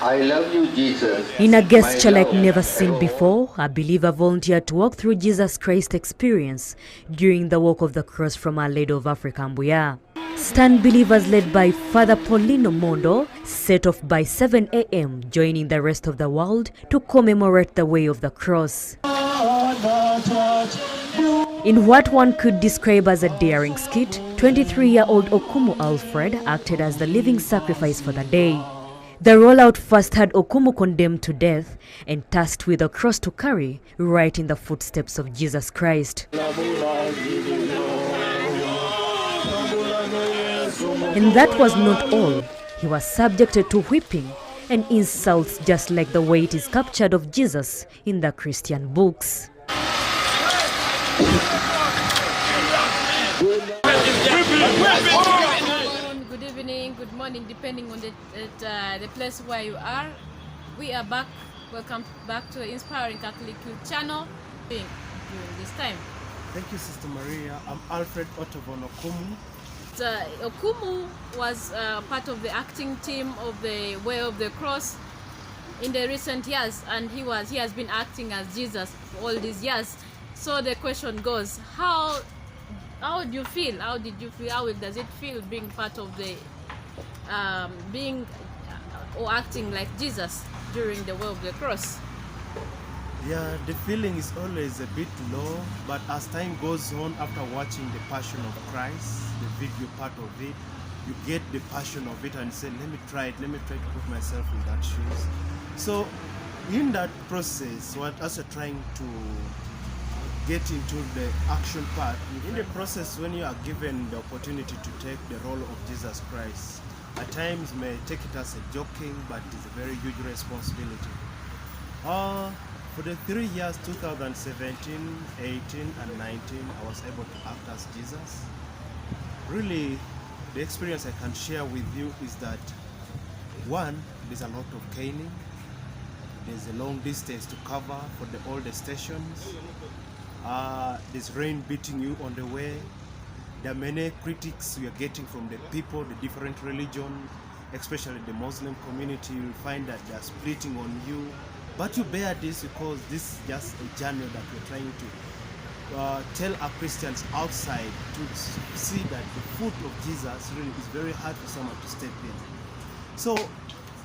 I love you, Jesus. In a gesture My like love. never seen before, a believer volunteered to walk through Jesus Christ experience during the walk of the cross from Our Lady of Africa, Mbuya. Stand believers led by Father Paulino Mondo set off by 7 a.m., joining the rest of the world to commemorate the way of the cross. In what one could describe as a daring skit, 23-year-old Ottovon Alfred acted as the living sacrifice for the day. The rollout first had Ottovon condemned to death and tasked with a cross to carry, right in the footsteps of Jesus Christ. And that was not all. He was subjected to whipping and insults just like the way it is captured of Jesus in the Christian books. Good evening, good morning, depending on the place where you are. We are back. Welcome back to the Inspiring Catholic Youth channel during this time. Thank you, Sister Maria. I'm Alfred Ottovon Alfred. Okumu was part of the acting team of the Way of the Cross in the recent years, and he has been acting as Jesus for all these years. So the question goes, how do you feel? How did you feel? How does it feel being part of the or acting like Jesus during the Way of the Cross? Yeah, the feeling is always a bit low, but as time goes on, after watching the Passion of Christ, the video part of it, you get the passion of it and say, let me try to put myself in that shoes. So in that process, as you're trying to get into the action part, in the process when you are given the opportunity to take the role of Jesus Christ, at times you may take it as a joking, but it's a very huge responsibility. For the 3 years, 2017, 18 and 19, I was able to act as Jesus. Really, the experience I can share with you is that, one, there's a lot of caning, there's a long distance to cover for all the stations, there's rain beating you on the way, there are many critics we are getting from the people, the different religions, especially the Muslim community. You'll find that they are splitting on you. But you bear this because this is just a journey that we're trying to tell our Christians outside to see that the foot of Jesus really is very hard for someone to step in. So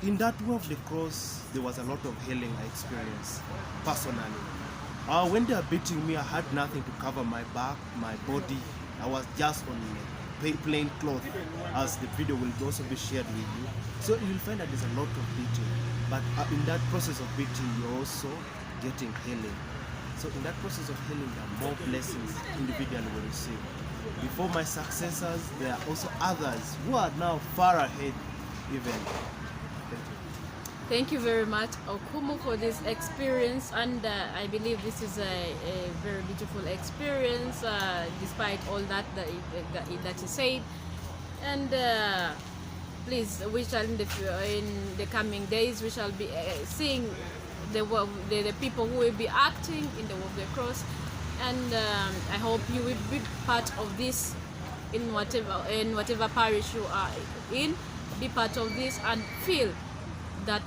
in that way of the cross, there was a lot of healing I experienced personally. When they were beating me, I had nothing to cover my back, my body. I was just on plain cloth, as the video will also be shared with you. So you'll find that there's a lot of beating. But in that process of beating, you're also getting healing. So in that process of healing, there are more blessings individually will receive. Before my successors, there are also others who are now far ahead even. Thank you. Thank you very much, Okumu, for this experience, and I believe this is a very beautiful experience, despite all that you said. And please, we shall in the coming days, we shall be seeing the people who will be acting in the Way of the Cross, and I hope you will be part of this in whatever parish you are in. Be part of this and feel that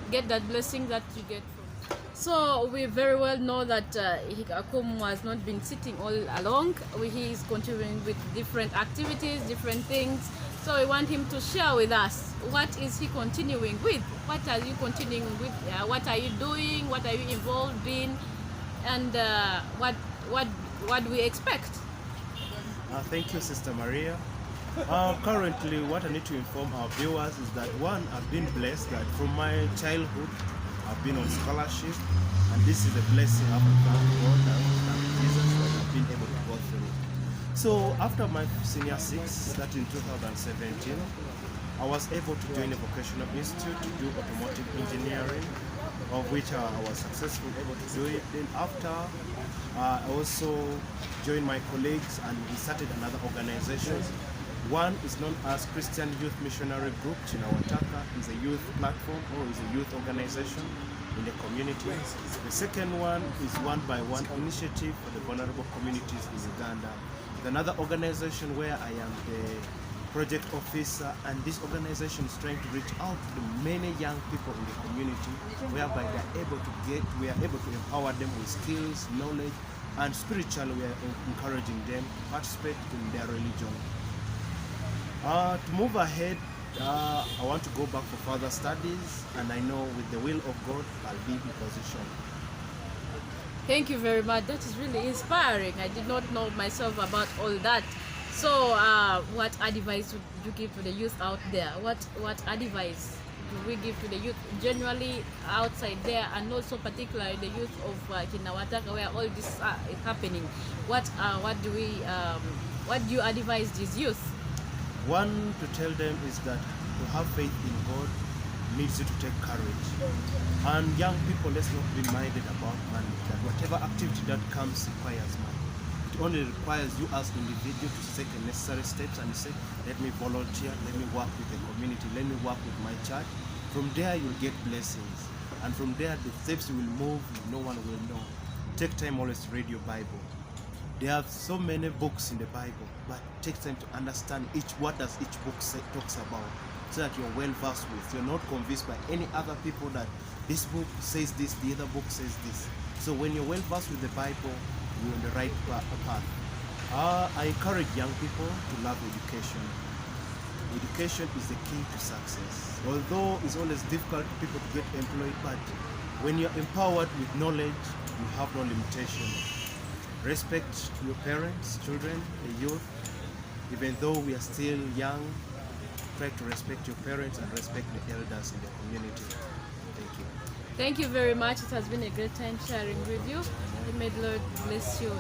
get that blessing that you get from. So we very well know that Okumu has not been sitting all along. He is continuing with different activities, different things. So we want him to share with us, what is he continuing with? What are you continuing with? What are you doing? What are you involved in? And what do we expect? Thank you, Sister Maria. Currently, what I need to inform our viewers is that, one, I've been blessed that from my childhood, I've been on scholarship, and this is a blessing I've thank God and Jesus that I've been able to go through. So after my senior six, that in 2017, I was able to join a vocational institute to do automotive engineering, of which I was successful able to do it. Then after, I also joined my colleagues and we started another organization. One is known as Christian Youth Missionary Group. Chinawataka is a youth platform or is a youth organization in the community. The second one is One by One initiative for the vulnerable communities in Uganda. Another organization where I am the project officer, and this organization is trying to reach out to many young people in the community, whereby we are able to empower them with skills, knowledge, and spiritually we are encouraging them to participate in their religion. To move ahead, I want to go back for further studies, and I know with the will of God, I'll be in position. Thank you very much. That is really inspiring. I did not know myself about all that. So, what advice would you give to the youth out there? What advice do we give to the youth generally outside there, and also particularly the youth of Kinawataka, where all this is happening? What do you advise these youth? One, to tell them is that to have faith in God needs you to take courage. And young people, let's not be minded about money, that whatever activity that comes requires money. It only requires you as individual to take the necessary steps and say, let me volunteer, let me work with the community, let me work with my church. From there you'll get blessings. And from there the steps you will move, no one will know. Take time always to read your Bible. There are so many books in the Bible, but take time to understand what does each book talks about, so that you're well versed with. You're not convinced by any other people that this book says this, the other book says this. So when you're well versed with the Bible, you're on the right path. I encourage young people to love education. Education is the key to success. Although it's always difficult for people to get employed, but when you're empowered with knowledge, you have no limitation. Respect your parents, children, the youth. Even though we are still young, try to respect your parents and respect the elders in the community. Thank you. Thank you very much. It has been a great time sharing with you. May the Lord bless you.